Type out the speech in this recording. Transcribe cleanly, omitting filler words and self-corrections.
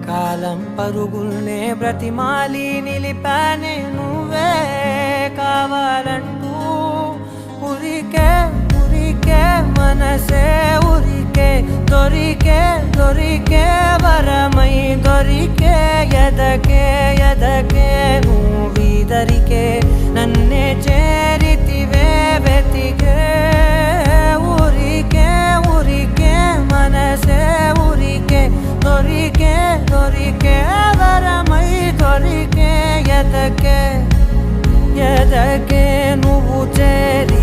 కాలం పరుగుల్నే బ్రతిమాలి నిలిపానే నువ్వే కావాలంటూ ఉరికే ఉరికే మనసే ఉరికే దొరికే వరమై దొరికే ఎదకే నువ్వీదరికే నన్నే చేరితివే వెతికే ఉరికే మనసే ఉరికే దొరికే వరమై దొరికే ఎదకే నువ్వు చేరి